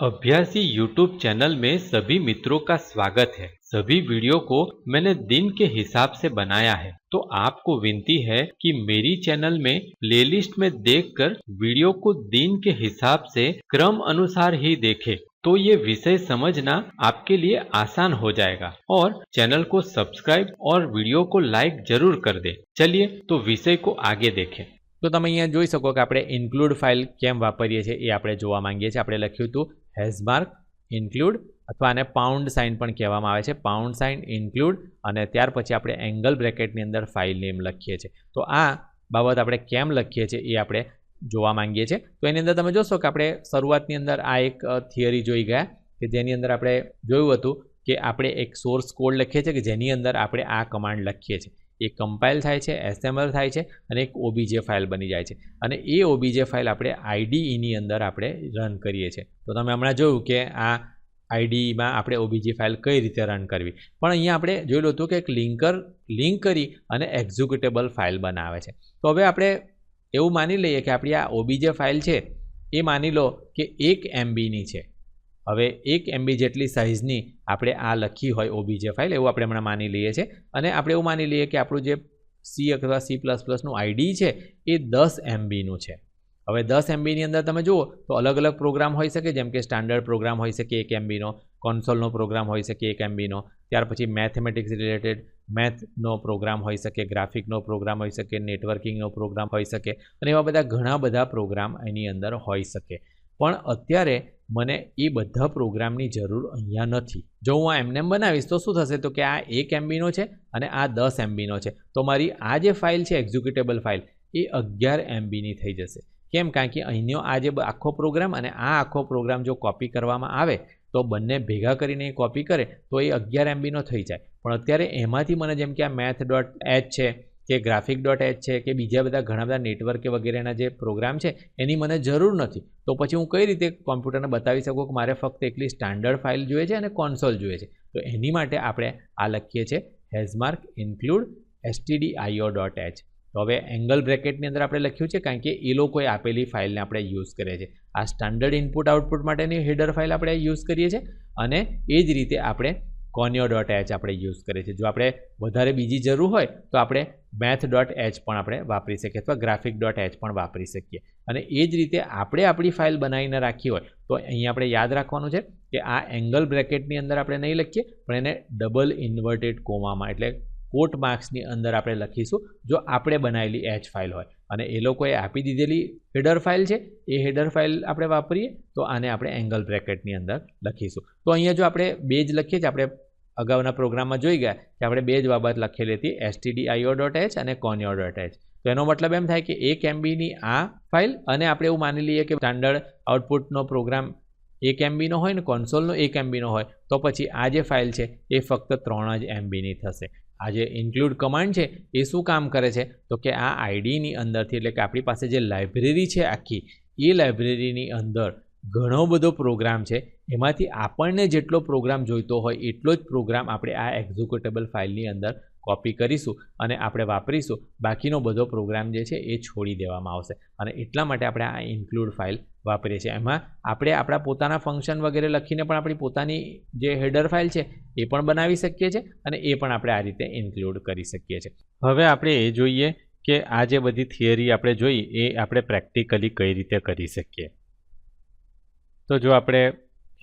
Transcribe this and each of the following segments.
अभ्यासी YouTube channel में सभी मित्रों का स्वागत है। सभी वीडियो को मैंने दिन के हिसाब से बनाया है, तो आपको विनती है कि मेरी चैनल में प्लेलिस्ट में देखकर वीडियो को दिन के हिसाब से क्रम अनुसार ही देखें, तो ये विषय समझना आपके लिए आसान हो जाएगा। और चैनल को सब्सक्राइब और वीडियो को लाइक जरूर कर दे। चलिए तो विषय को आगे देखें। तो તમે અહીંયા જોઈ શકો કે આપણે ઇન્ક્લુડ ફાઇલ કેમ વાપરીએ છીએ એ આપણે જોવા માંગીએ છીએ। આપણે લખ્યું હતું હેઝમાર્ક ઇન્ક્લુડ અથવા આને પાઉન્ડ સાઇન પણ કહેવામાં આવે છે, પાઉન્ડ સાઇન ઇન્ક્લુડ, અને ત્યાર પછી આપણે એંગલ બ્રેકેટની અંદર ફાઇલ નેમ લખીએ છીએ। તો આ બાબત આપણે કેમ લખીએ છીએ એ આપણે જોવા માંગીએ છીએ। તો એની અંદર તમે જોશો કે આપણે શરૂઆતની અંદર આ એક થિયરી જોઈ ગયા કે જેની અંદર આપણે જોયું હતું કે આપણે એક સોર્સ કોડ લખીએ છીએ કે જેની અંદર આપણે આ કમાન્ડ લખીએ છીએ, એ કમ્પાઇલ થાય છે, એસએમએલ થાય છે અને એક ઓબીજે ફાઇલ બની જાય છે, અને એ ઓબીજે ફાઇલ આપણે આઈડીઈની અંદર આપણે રન કરીએ છીએ। તો તમે હમણાં જોયું કે આ આઈડીઈમાં આપણે ઓબીજે ફાઇલ કઈ રીતે રન કરવી, પણ અહીંયા આપણે જોયેલું હતું કે એક લિંક કરી અને એક્ઝિક્યુટેબલ ફાઇલ બનાવે છે। તો હવે આપણે એવું માની લઈએ કે આપણી આ ઓબીજે ફાઇલ છે એ માની લો કે 1 MBની છે। હવે 1 MB જેટલી સાઇઝની આપણે આ લખી હોય ઓબીજે ફાઇલ, એવું આપણે હમણાં માની લઈએ છીએ, અને આપણે એવું માની લઈએ કે આપણું જે સી અથવા C++નું આઈડી છે એ 10 MBનું છે। હવે 10 MBની અંદર તમે જુઓ તો અલગ અલગ પ્રોગ્રામ હોઈ શકે, જેમ કે સ્ટાન્ડર્ડ પ્રોગ્રામ હોઈ શકે 1 MBનો, કોન્સોલનો પ્રોગ્રામ હોઈ શકે 1 MBનો, ત્યાર પછી મેથેમેટિક્સ રિલેટેડ મેથનો પ્રોગ્રામ હોઈ શકે, ગ્રાફિકનો પ્રોગ્રામ હોઈ શકે, નેટવર્કિંગનો પ્રોગ્રામ હોઈ શકે, અને એવા બધા ઘણા બધા પ્રોગ્રામ એની અંદર હોઈ શકે। પણ અત્યારે મને એ બધા પ્રોગ્રામની જરૂર અહીંયા નથી। જો હું આ એમનેમ બનાવીશ તો શું થશે, તો કે આ 1 MBનો છે અને આ 10 MBનો છે, તો મારી આ જે ફાઇલ છે એક્ઝિક્યુટેબલ ફાઇલ એ 11 MBની થઈ જશે। કેમ? કારણ કે અહીંનો આ જે આખો પ્રોગ્રામ અને આ આખો પ્રોગ્રામ જો કોપી કરવામાં આવે તો બંને ભેગા કરીને કોપી કરે તો એ 11 MBનો થઈ જાય। પણ અત્યારે એમાંથી મને જેમ કે આ math.h છે કે graphic.h છે કે બીજા બધા ઘણા બધા નેટવર્ક વગેરેના જે પ્રોગ્રામ છે એની મને જરૂર નથી। તો પછી હું કઈ રીતે કોમ્પ્યુટરને બતાવી શકું કે મારે ફક્ત એકલી સ્ટાન્ડર્ડ ફાઇલ જોઈએ છે અને કોન્સોલ જોઈએ છે? તો એની માટે આપણે આ લખીએ છીએ હેઝમાર્ક ઇન્ક્લુડ stdio.h। તો હવે એંગલ બ્રેકેટની અંદર આપણે લખ્યું છે કારણ કે એ લોકોએ આપેલી ફાઇલને આપણે યુઝ કરીએ છીએ। આ સ્ટાન્ડર્ડ ઇનપુટ આઉટપુટ માટેની હેડર ફાઇલ આપણે યુઝ કરીએ છીએ, અને એ જ રીતે આપણે conio.h આપણે યુઝ કરીએ છીએ। જો આપણે વધારે બીજી જરૂર હોય તો આપણે math.h પણ આપણે વાપરી શકીએ અથવા graphic.h પણ વાપરી શકીએ। અને એ જ રીતે આપણે આપણી ફાઇલ બનાવીને રાખી હોય તો અહીંયા આપણે યાદ રાખવાનું છે કે આ એંગલ બ્રેકેટની અંદર આપણે નહીં લખીએ, પણ એને ડબલ ઇન્વર્ટેડ કોમામાં એટલે કોટ માર્ક્સની અંદર આપણે લખીશું જો આપણે બનાવેલી એચ ફાઇલ હોય, અને એ લોકોએ આપી દીધેલી હેડર ફાઇલ છે એ હેડર ફાઇલ આપણે વાપરીએ તો આને આપણે એંગલ બ્રેકેટની અંદર લખીશું। તો અહીંયા જો આપણે બે જ લખીએ છીએ, આપણે અગાઉના પ્રોગ્રામમાં જોઈ ગયા કે આપણે બે જ બાબત લખેલી હતી stdio.h અને conio.h। તો એનો મતલબ એમ થાય કે 1 MBની આ ફાઇલ, અને આપણે એવું માની લઈએ કે સ્ટાન્ડર્ડ આઉટપુટનો પ્રોગ્રામ 1 MBનો હોય ને કોન્સોલનો 1 MBનો હોય, તો પછી આ જે ફાઇલ છે એ ફક્ત 3 જ MBની થશે। આ જે ઇન્ક્લુડ કમાન્ડ છે એ શું કામ કરે છે, તો કે આ આઈડીની અંદરથી એટલે કે આપણી પાસે જે લાઇબ્રેરી છે આખી, એ લાઇબ્રેરીની અંદર ઘણો બધો પ્રોગ્રામ છે, એમાંથી આપણને જેટલો પ્રોગ્રામ જોઈતો હોય એટલો જ પ્રોગ્રામ આપણે આ એક્ઝિક્યુટેબલ ફાઇલની અંદર કોપી કરીશું અને આપણે વાપરીશું। બાકીનો બધો પ્રોગ્રામ જે છે એ છોડી દેવામાં આવશે, અને એટલા માટે આપણે આ ઇન્ક્લુડ ફાઇલ વાપરીએ છીએ। એમાં આપણે આપણા પોતાના ફંક્શન વગેરે લખીને પણ આપણી પોતાની જે હેડર ફાઇલ છે એ પણ બનાવી શકીએ છીએ, અને એ પણ આપણે આ રીતે ઇન્ક્લુડ કરી શકીએ છીએ। હવે આપણે એ જોઈએ કે આ જે બધી થિયરી આપણે જોઈ એ આપણે પ્રેક્ટિકલી કઈ રીતે કરી શકીએ। તો જો આપણે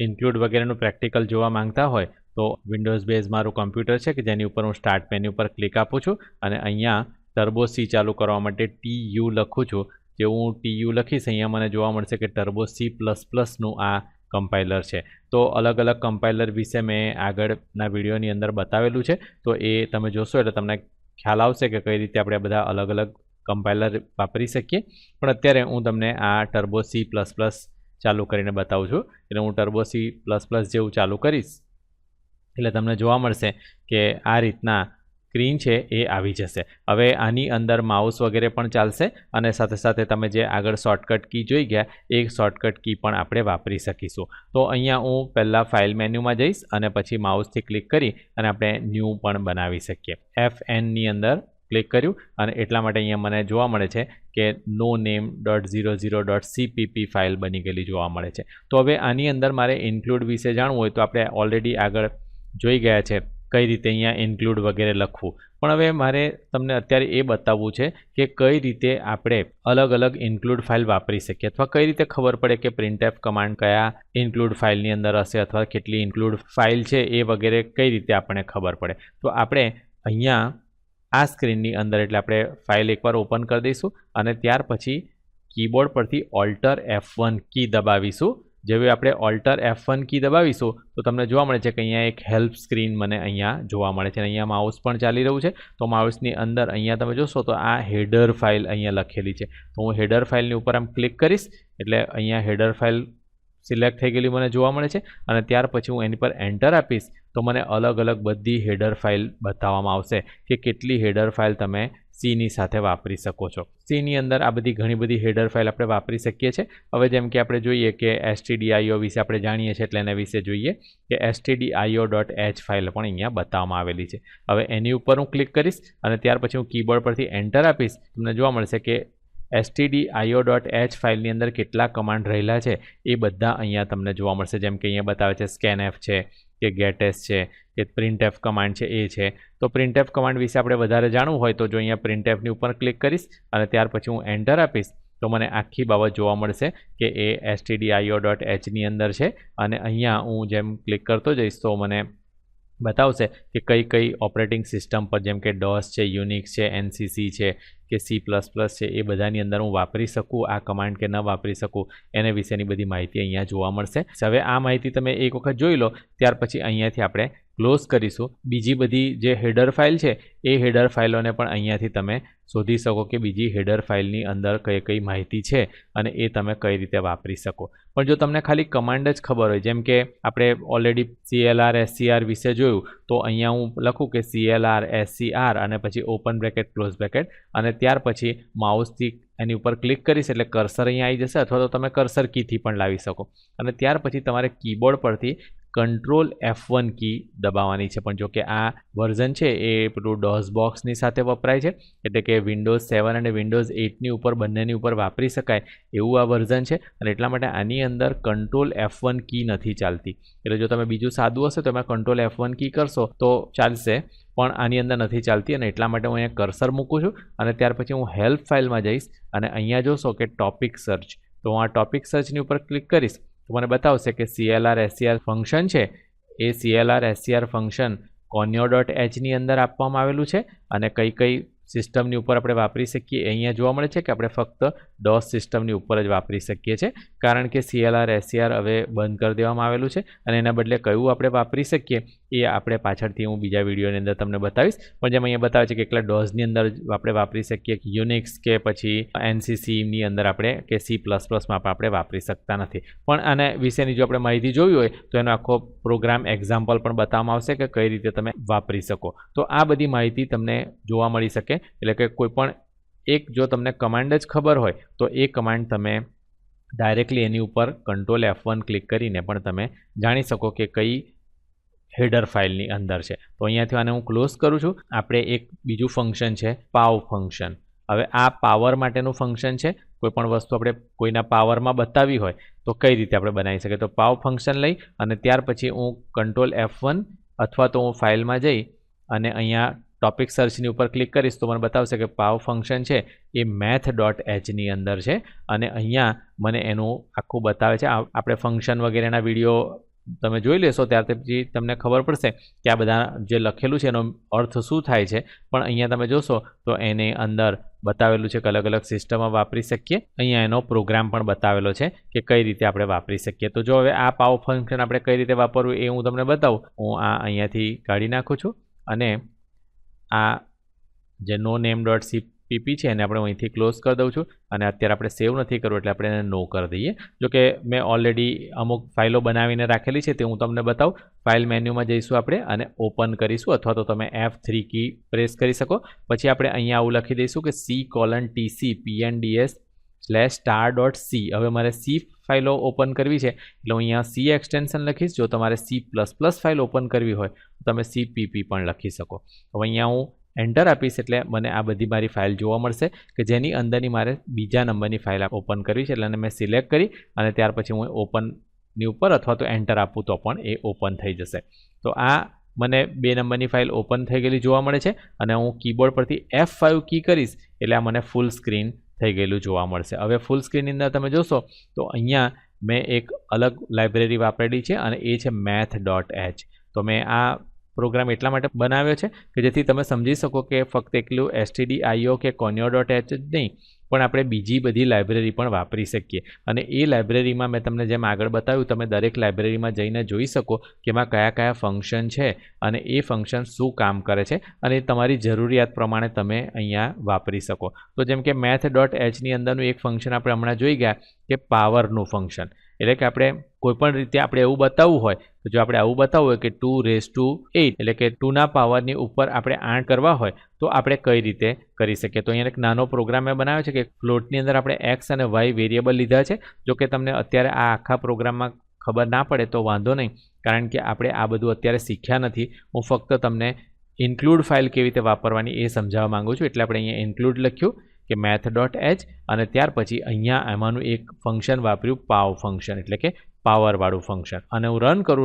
ઇન્ક્લુડ વગેરેનું પ્રેક્ટિકલ જોવા માંગતા હોય તો વિન્ડોઝ બેઝ મારું કમ્પ્યુટર છે કે જેની ઉપર હું સ્ટાર્ટ મેન્યુ પર ક્લિક આપું છું, અને અહીંયા ટર્બો C ચાલુ કરવા માટે TU લખું છું। જે હું TU લખીશ અહીંયા મને જોવા મળશે કે ટર્બો C++નું આ કમ્પાઇલર છે। તો અલગ અલગ કમ્પાઇલર વિશે મેં આગળના વિડીયોની અંદર બતાવેલું છે, તો એ તમે જોશો એટલે તમને ખ્યાલ આવશે કે કઈ રીતે આપણે બધા અલગ અલગ કમ્પાઇલર વાપરી શકીએ। પણ અત્યારે હું તમને આ ટર્બો C++ ચાલુ કરીને બતાવું છું। એટલે હું ટર્બો C++ જેવું ચાલુ કરીશ એટલે તમને જોવા મળશે કે આ રીતના સ્ક્રીન છે એ આવી જશે। હવે આની અંદર માઉસ વગેરે પણ ચાલશે, અને સાથે સાથે તમે જે આગળ શોર્ટકટ કી જોઈ ગયા એ શોર્ટકટ કી પણ આપણે વાપરી શકીશું। તો અહીંયા હું પહેલાં ફાઇલ મેન્યુમાં જઈશ અને પછી માઉસથી ક્લિક કરી અને આપણે ન્યૂ પણ બનાવી શકીએ। FNની અંદર ક્લિક કર્યું અને એટલા માટે અહીંયા મને જોવા મળે છે કે noname.00.cpp ફાઇલ બની ગયેલી જોવા મળે છે. તો હવે આની અંદર મારે ઇન્ક્લુડ વિશે જાણવું હોય તો આપણે ઓલરેડી આગળ જોઈ ગયા છે કઈ રીતે અહીંયા ઇન્ક્લુડ વગેરે લખવું. પણ હવે મારે તમને અત્યારે એ બતાવવું છે કે કઈ રીતે આપણે અલગ અલગ ઇન્ક્લુડ ફાઇલ વાપરી શકીએ અથવા કઈ રીતે ખબર પડે કે printf કમાન્ડ કયા ઇન્ક્લુડ ફાઇલની અંદર હશે અથવા કેટલી ઇન્ક્લુડ ફાઇલ છે એ વગેરે કઈ રીતે આપણને ખબર પડે. તો આપણે અહીંયા આ સ્ક્રીનની અંદર એટલે આપણે ફાઇલ એકવાર ઓપન કરી દઈશું અને ત્યાર પછી કીબોર્ડ પરથી Alt F1 કી દબાવીશું. જેવી આપણે Alt F1 કી દબાવીશું તો તમને જોવા મળે છે કે અહીંયા એક હેલ્પ સ્ક્રીન મને અહીંયા જોવા મળે છે અને અહીંયા માઉસ પણ ચાલી રહ્યું છે. તો માઉસની અંદર અહીંયા તમે જોશો તો આ હેડર ફાઇલ અહીંયા લખેલી છે. તો હું હેડર ફાઇલની ઉપર આમ ક્લિક કરીશ એટલે અહીંયા હેડર ફાઇલ સિલેક્ટ થઈ ગયેલી મને જોવા મળે છે અને ત્યાર પછી હું એની પર એન્ટર આપીશ તો મને અલગ અલગ બધી હેડર ફાઇલ બતાવવામાં આવશે કે કેટલી હેડર ફાઇલ તમે સીની સાથે વાપરી શકો છો. સીની અંદર આ બધી ઘણી બધી હેડર ફાઇલ આપણે વાપરી શકીએ છીએ. હવે જેમ કે આપણે જોઈએ કે stdio વિશે આપણે જાણીએ છીએ એટલે એના વિશે જોઈએ કે stdio.h ફાઇલ પણ અહીંયા બતાવવામાં આવેલી છે. હવે એની ઉપર હું ક્લિક કરીશ અને ત્યાર પછી હું કીબોર્ડ પરથી એન્ટર આપીશ તમને જોવા મળશે કે stdio.h ફાઇલની અંદર કેટલા કમાન્ડ રહેલા છે એ બધા અહીંયા તમને જોવા મળશે. જેમ કે અહીંયા બતાવે છે scanf છે કે getS છે કે printf કમાન્ડ છે એ છે. તો printf કમાન્ડ વિશે આપણે વધારે જાણવું હોય તો જો અહીંયા printfની ઉપર ક્લિક કરીશ અને ત્યાર પછી હું એન્ટર આપીશ તો મને આખી બાબત જોવા મળશે કે એ stdio.h ની અંદર છે અને અહીંયા હું જેમ ક્લિક કરતો જઈશ તો મને બતાવશે કે કઈ ઓપરેટિંગ સિસ્ટમ પર જેમ કે DOS છે, યુનિક્સ છે, NCC છે કે C++ છે એ બધાની અંદર હું વાપરી શકું આ કમાન્ડ કે ન વાપરી શકું એને વિશેની બધી માહિતી અહીંયા જોવા મળશે. હવે આ માહિતી તમે એક વખત જોઈ લો ત્યાર પછી અહીંયાથી આપણે ક્લોઝ કરીશું. બીજી બધી જે હેડર ફાઇલ છે એ હેડર ફાઇલોને પણ અહીંયાથી તમે શોધી શકો કે બીજી હેડર ફાઇલની અંદર કઈ માહિતી છે અને એ તમે કઈ રીતે વાપરી શકો. પણ જો તમને ખાલી કમાન્ડ જ ખબર હોય જેમ કે આપણે ઓલરેડી CLR SCR વિશે જોયું તો અહીંયા હું લખું કે CLR SCR અને પછી ઓપન બ્રેકેટ ક્લોઝ બ્રેકેટ અને ત્યાર પછી માઉસથી એની ઉપર ક્લિક કરીશ એટલે કર્સર અહીંયા આવી જશે અથવા તો તમે કર્સર કીથી પણ લાવી શકો અને ત્યાર પછી તમારે કીબોર્ડ પરથી Ctrl F1 કી દબાવવાની છે. પણ જો કે આ વર્ઝન છે એ પેલું DOS બોક્સની સાથે વપરાય છે એટલે કે Windows 7 અને Windows 8ની ઉપર બંનેની ઉપર વાપરી શકાય એવું આ વર્ઝન છે અને એટલા માટે આની અંદર Ctrl F1 કી નથી ચાલતી. એટલે જો તમે બીજું સાદું હશે તો તમે Ctrl F1 કી કરશો તો ચાલશે પણ આની અંદર નથી ચાલતી અને એટલા માટે હું અહીંયા કર્સર મૂકું છું અને ત્યાર પછી હું હેલ્પ ફાઇલમાં જઈશ અને અહીંયા જોશો કે ટોપિક સર્ચ તો હું આ ટોપિક સર્ચની ઉપર ક્લિક કરીશ તો મને બતાવશે કે CLR SCR ફંક્શન છે એ CLR SCR ફંક્શન conio.h ની અંદર આપવામાં આવેલું છે અને કઈ સિસ્ટમની ઉપર આપણે વાપરી શકીએ અહીંયા જોવા મળે છે કે આપણે ફક્ત DOS સિસ્ટમની ઉપર જ વાપરી શકીએ છીએ કારણ કે CLR SCR હવે બંધ કરી દેવામાં આવેલું છે અને એના બદલે કયું આપણે વાપરી શકીએ એ આપણે પાછળથી હું બીજા વિડીયોની અંદર તમને બતાવીશ. પણ જેમ અહીંયા બતાવે છે કે એકલા DOSની અંદર આપણે વાપરી શકીએ યુનિક્સ કે પછી NCCની અંદર આપણે કે C++ માં આપણે વાપરી શકતા નથી. પણ આના વિશેની જો આપણે માહિતી જોવી હોય તો એનો આખો પ્રોગ્રામ એક્ઝામ્પલ પણ બતાવવામાં આવશે કે કઈ રીતે તમે વાપરી શકો. તો આ બધી માહિતી તમને જોવા મળી શકે એટલે કે કોઈ પણ એક જો તમને કમાન્ડ જ ખબર હોય તો એ કમાન્ડ તમે ડાયરેક્ટલી એની ઉપર Ctrl F1 ક્લિક કરીને પણ તમે જાણી શકો કે કઈ હેડર ફાઇલની અંદર છે. તો અહીંયાથી આને હું ક્લોઝ કરું છું. આપણે એક બીજું ફંક્શન છે પાવ ફંક્શન. હવે આ પાવર માટેનું ફંક્શન છે. કોઈ પણ વસ્તુ આપણે કોઈના પાવરમાં બતાવી હોય તો કઈ રીતે આપણે બનાવી શકીએ તો પાવ ફંક્શન લઈ અને ત્યાર પછી હું Ctrl F1 અથવા તો હું ફાઇલમાં જઈ અને અહીંયા ટોપિક સર્ચની ઉપર ક્લિક કરીશ તો મને બતાવશે કે પાવ ફંક્શન છે એ math.h ની અંદર છે અને અહીંયા મને એનું આખું બતાવે છે. આપણે ફંક્શન વગેરેના વિડીયો તમે જોઈ લેશો ત્યાર પછી તમને ખબર પડશે કે આ બધા જે લખેલું છે એનો અર્થ શું થાય છે. પણ અહીંયા તમે જોશો તો એની અંદર બતાવેલું છે કે અલગ અલગ સિસ્ટમમાં વાપરી શકીએ. અહીંયા એનો પ્રોગ્રામ પણ બતાવેલો છે કે કઈ રીતે આપણે વાપરી શકીએ. તો જો હવે આ પાવ ફંક્શન આપણે કઈ રીતે વાપરવું એ હું તમને બતાવું. હું આ અહીંયાથી કાઢી નાખું છું અને આ જે noname.cpp છે એને આપણે અહીંથી ક્લોઝ કરી દઉં છું અને અત્યારે આપણે સેવ નથી કરવું એટલે આપણે એને નો કરી દઈએ. જો કે મેં ઓલરેડી અમુક ફાઇલો બનાવીને રાખેલી છે તે હું તમને બતાવું. ફાઇલ મેન્યુમાં જઈશું આપણે અને ઓપન કરીશું અથવા તો તમે F3 કી પ્રેસ કરી શકો. પછી આપણે અહીંયા આવું લખી દઈશું કે c:/tc pnds/star.c. હવે મારે C ફાઇલો ઓપન કરવી છે એટલે હું અહીંયા C એક્સટેન્શન લખીશ. જો તમારે C++ ફાઇલ ઓપન કરવી હોય તો તમે CPP પણ લખી શકો. હવે અહીંયા હું એન્ટર આપીશ એટલે મને આ બધી મારી ફાઇલ જોવા મળશે કે જેની અંદરની મારે બીજા નંબરની ફાઇલ ઓપન કરવી છે. એટલે મેં સિલેક્ટ કરી અને ત્યાર પછી હું ઓપનની ઉપર અથવા તો એન્ટર આપું તો પણ એ ઓપન થઈ જશે. તો આ મને 2 નંબરની ફાઇલ ઓપન થઈ ગયેલી જોવા મળે છે અને હું કીબોર્ડ પરથી F5 કી કરીશ એટલે આ મને ફૂલ સ્ક્રીન થઈ ગયેલું જોવા મળશે. હવે ફૂલ સ્ક્રીનની અંદર તમે જોશો તો અહીંયા મેં એક અલગ લાઇબ્રેરી વાપરેલી છે અને એ છે math.h. તો મેં આ પ્રોગ્રામ એટલા માટે બનાવ્યો છે કે જેથી તમે સમજી શકો કે ફક્ત એકલું stdio કે conio.h જ નહીં પણ આપણે બીજી બધી લાઇબ્રેરી પણ વાપરી શકીએ. અને એ લાઇબ્રેરીમાં મેં તમને જેમ આગળ બતાવ્યું તમે દરેક લાઇબ્રેરીમાં જઈને જોઈ શકો કે એમાં કયા કયા ફંક્શન છે અને એ ફંક્શન શું કામ કરે છે અને તમારી જરૂરિયાત પ્રમાણે તમે અહીંયા વાપરી શકો. તો જેમ કે math.h ની અંદરનું એક ફંક્શન આપણે હમણાં જોઈ ગયા કે પાવરનું ફંક્શન. એટલે કે આપણે કોઈપણ રીતે આપણે એવું બતાવવું હોય તો જો આપણે આવું બતાવવું હોય કે 2⁸ એટલે કે 2ના પાવરની ઉપર આપણે 8 કરવા હોય તો આપણે કઈ રીતે કરી શકીએ. તો અહીંયા એક નાનો પ્રોગ્રામ મેં બનાવ્યો છે કે ફ્લોટની અંદર આપણે x અને y વેરિયેબલ લીધા છે. જો કે તમને અત્યારે આ આખા પ્રોગ્રામમાં ખબર ના પડે તો વાંધો નહીં કારણ કે આપણે આ બધું અત્યારે શીખ્યા નથી. હું ફક્ત તમને ઇન્ક્લુડ ફાઇલ કેવી રીતે વાપરવાની એ સમજાવવા માંગુ છું. એટલે આપણે અહીંયા ઇન્ક્લુડ લખ્યું કે math.h અને ત્યાર પછી અહીંયા એમાંનું એક ફંક્શન વાપર્યું પાવ ફંક્શન એટલે કે પાવરવાળું ફંક્શન. અને હું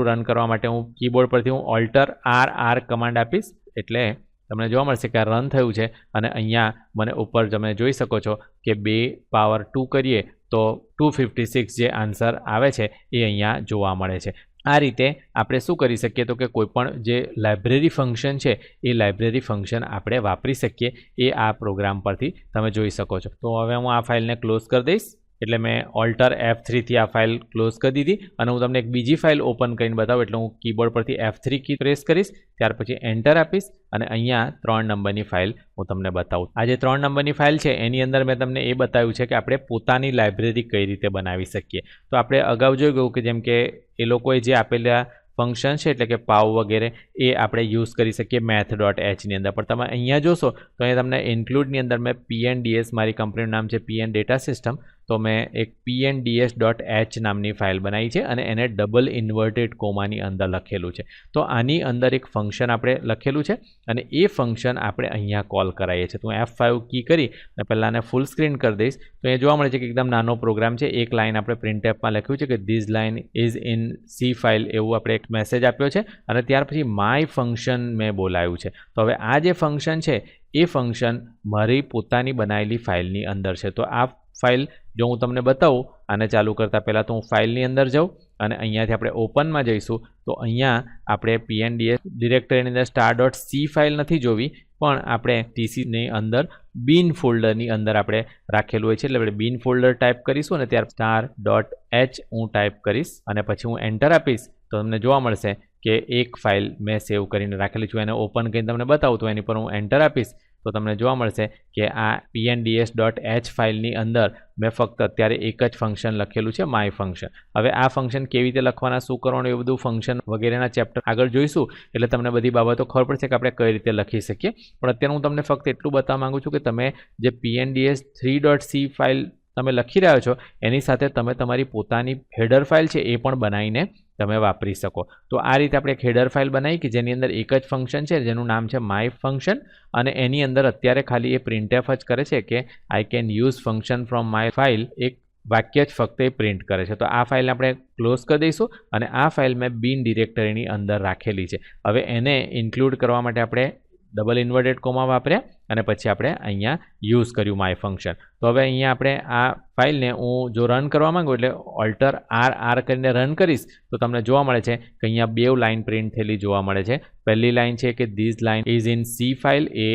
રન કરવા માટે હું કીબોર્ડ પરથી હું Alt+R કમાન્ડ આપીશ એટલે તમને જોવા મળશે કે આ રન થયું છે અને અહીંયા મને ઉપર તમે જોઈ શકો છો કે 2 કરીએ તો 256 જે આન્સર આવે છે એ અહીંયા જોવા મળે છે. આ રીતે આપણે શું કરી શકીએ તો કે કોઈપણ જે લાઇબ્રેરી ફંક્શન છે એ લાઇબ્રેરી ફંક્શન આપણે વાપરી શકીએ એ આ પ્રોગ્રામ પરથી તમે જોઈ શકો છો. તો હવે હું આ ફાઇલને ક્લોઝ કરી દઈશ. એટલે મેં Alt+F3 થી આ ફાઇલ ક્લોઝ કરી દીધી અને હું તમને એક બીજી ફાઇલ ઓપન કરીને બતાવું. એટલે હું કીબોર્ડ પરથી F3 કી પ્રેસ કરીશ ત્યાર પછી એન્ટર આપીશ અને અહીંયા 3 નંબરની ફાઇલ હું તમને બતાવું. આ જે 3 નંબરની ફાઇલ છે એની અંદર મેં તમને એ બતાવ્યું છે કે આપણે પોતાની લાઇબ્રેરી કઈ રીતે બનાવી શકીએ. તો આપણે અગાઉ જોઈ ગયું કે જેમ કે એ લોકોએ જે આપેલા ફંક્શન છે એટલે કે પાવ વગેરે એ આપણે યુઝ કરી શકીએ math.h ની અંદર. પણ તમે અહીંયા જોશો તો અહીંયા તમને ઇન્ક્લુડની અંદર મેં pnds મારી કંપનીનું નામ છે pn ડેટા સિસ્ટમ તો મેં એક pnds.h નામની ફાઇલ બનાવી છે અને એને ડબલ ઇન્વર્ટેડ કોમાની અંદર લખેલું છે. તો આની અંદર એક ફંક્શન આપણે લખેલું છે અને એ ફંક્શન આપણે અહીંયા કોલ કરાવીએ છીએ. તો હું F5 કી કરી અને પહેલાં આને ફૂલ સ્ક્રીન કરી દઈશ તો એ જોવા મળે છે કે એકદમ નાનો પ્રોગ્રામ છે. એક લાઇન આપણે printfમાં લખ્યું છે કે this line is in C file એવું આપણે એક મેસેજ આપ્યો છે અને ત્યાર પછી માય ફંક્શન મેં બોલાવ્યું છે. તો હવે આ જે ફંક્શન છે એ ફંક્શન મારી પોતાની બનાવેલી ફાઇલની અંદર છે. તો આ ફાઇલ જો હું તમને બતાવું આને ચાલુ કરતાં પહેલાં તો હું ફાઇલની અંદર જાઉં અને અહીંયાથી આપણે ઓપનમાં જઈશું તો અહીંયા આપણે pnds ડિરેક્ટરીની અંદર star.c ફાઇલ નથી જોવી પણ આપણે TCની અંદર bin ફોલ્ડરની અંદર આપણે રાખેલું હોય છે. એટલે આપણે bin ફોલ્ડર ટાઈપ કરીશું અને ત્યાર star.h હું ટાઈપ કરીશ અને પછી હું એન્ટર આપીશ તો તમને જોવા મળશે કે એક ફાઇલ મેં સેવ કરીને રાખેલી છું. એને ઓપન કરીને તમને બતાવું તો એની પર હું એન્ટર આપીશ તો તમને જોવા મળશે કે આ pnds.h ફાઇલની અંદર મેં ફક્ત અત્યારે એક જ ફંક્શન લખેલું છે માય ફંક્શન. હવે આ ફંક્શન કેવી રીતે લખવાના શું કરવાનું એ બધું ફંક્શન વગેરેના ચેપ્ટર આગળ જોઈશું એટલે તમને બધી બાબતો ખબર પડશે કે આપણે કઈ રીતે લખી શકીએ. પણ અત્યારે હું તમને ફક્ત એટલું બતાવવા માંગુ છું કે તમે જે pnds3.c ફાઇલ તમે લખી રહ્યા છો એની સાથે તમે તમારી પોતાની હેડર ફાઇલ છે એ પણ બનાવીને તમે વાપરી શકો. તો આ રીતે આપણે એક હેડર ફાઇલ બનાવી કે જેની અંદર એક જ ફંક્શન છે જેનું નામ છે માય ફંક્શન અને એની અંદર અત્યારે ખાલી એ printf જ કરે છે કે આઈ can use function from my file એક વાક્ય જ ફક્ત એ પ્રિન્ટ કરે છે. તો આ ફાઇલ આપણે ક્લોઝ કરી દઈશું અને આ ફાઇલ મેં બિન ડિરેક્ટરીની અંદર રાખેલી છે. હવે એને ઇન્ક્લુડ કરવા માટે આપણે ડબલ ઇન્વર્ટેડ કોમા વાપર્યા અને પછી આપણે અહીંયા યુઝ કર્યું માય ફંક્શન. તો હવે અહીંયા આપણે આ ફાઇલને હું જો રન કરવા માંગુ એટલે Alt+R કરીને રન કરીશ તો તમને જોવા મળે છે કે અહીંયા 2 લાઇન પ્રિન્ટ થયેલી જોવા મળે છે. પહેલી લાઇન છે કે this line is in C file એ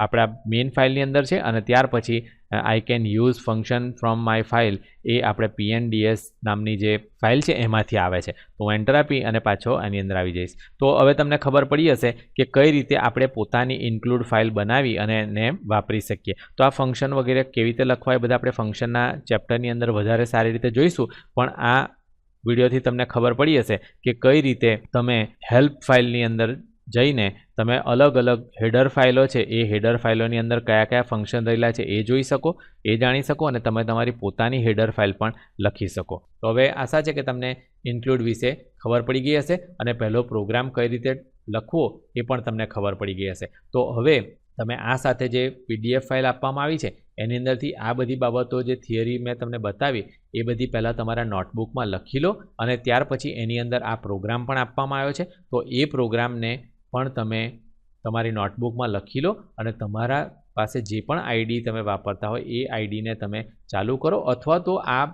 આપણા મેઇન ફાઇલની અંદર છે અને ત્યાર પછી I can use function from my file એ આપણે pnds નામની જે ફાઇલ છે એમાંથી આવે છે. તો હું એન્ટર આપી અને પાછો આની અંદર આવી જઈશ. તો હવે તમને ખબર પડી હશે કે કઈ રીતે આપણે પોતાની ઇન્ક્લુડ ફાઇલ બનાવી અને એને વાપરી શકીએ. તો આ ફંક્શન વગેરે કેવી રીતે લખવા એ બધા આપણે ફંક્શનના ચેપ્ટરની અંદર વધારે સારી રીતે જોઈશું. પણ આ વિડીયોથી તમને ખબર પડી હશે કે કઈ રીતે તમે હેલ્પ ફાઇલની અંદર જઈને તમે અલગ અલગ હેડર ફાઇલો છે એ હેડર ફાઇલોની અંદર કયા કયા ફંક્શન રહેલા છે એ જોઈ શકો એ જાણી શકો અને તમે તમારી પોતાની હેડર ફાઇલ પણ લખી શકો. તો હવે આશા છે કે તમને ઇન્ક્લુડ વિશે ખબર પડી ગઈ હશે અને પહેલો પ્રોગ્રામ કઈ રીતે લખવો એ પણ તમને ખબર પડી ગઈ હશે. તો હવે તમે આ સાથે જે PDF ફાઇલ આપવામાં આવી છે એની અંદરથી આ બધી બાબતો જે થિયરી મેં તમને બતાવી એ બધી પહેલાં તમારા નોટબુકમાં લખી લો અને ત્યાર પછી એની અંદર આ પ્રોગ્રામ પણ આપવામાં આવ્યો છે. તો એ પ્રોગ્રામને પણ તમે તમારી નોટબુકમાં લખી લો અને તમારા પાસે જે પણ આઈડી તમે વાપરતા હોય એ આઈડીને તમે ચાલુ કરો, અથવા તો આ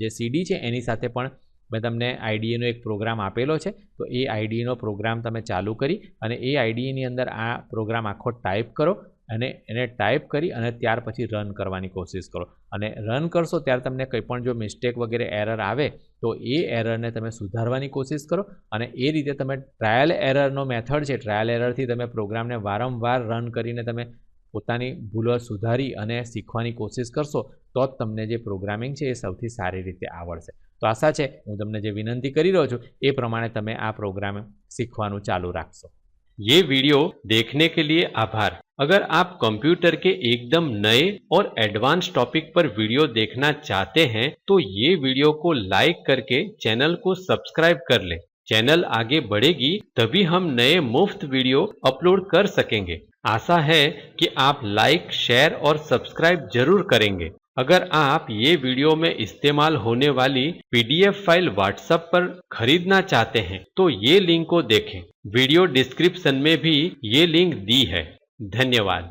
જે CD છે એની સાથે પણ મેં તમને આઈડીનો એક પ્રોગ્રામ આપેલો છે. તો એ આઈડીનો પ્રોગ્રામ તમે ચાલુ કરી અને એ આઈડીની અંદર આ પ્રોગ્રામ આખો ટાઈપ કરો અને એને ટાઈપ કરી અને ત્યાર પછી રન કરવાની કોશિશ કરો. અને રન કરશો ત્યારે તમને કંઈ પણ જો મિસ્ટેક વગેરે એરર આવે તો એ એરરને તમે સુધારવાની કોશિશ કરો અને એ રીતે તમે ટ્રાયલ એરરનો મેથડ છે, ટ્રાયલ એરરથી તમે પ્રોગ્રામને વારંવાર રન કરીને તમે પોતાની ભૂલો સુધારી અને શીખવાની કોશિશ કરશો તો જ તમને જે પ્રોગ્રામિંગ છે એ સૌથી સારી રીતે આવડશે. તો આશા છે હું તમને જે વિનંતી કરી રહ્યો છું એ પ્રમાણે તમે આ પ્રોગ્રામ सीखવાનું ચાલુ રાખશો. ये वीडियो देखने के लिए आभार। अगर आप कंप्यूटर के एकदम नए और एडवांस टॉपिक पर वीडियो देखना चाहते हैं तो ये वीडियो को लाइक करके चैनल को सब्सक्राइब कर लें। चैनल आगे बढ़ेगी तभी हम नए मुफ्त वीडियो अपलोड कर सकेंगे। आशा है कि आप लाइक, शेयर और सब्सक्राइब जरूर करेंगे। अगर आप ये वीडियो में इस्तेमाल होने वाली PDF फाइल व्हाट्सएप पर खरीदना चाहते हैं तो ये लिंक को देखें। वीडियो डिस्क्रिप्शन में भी ये लिंक दी है। धन्यवाद।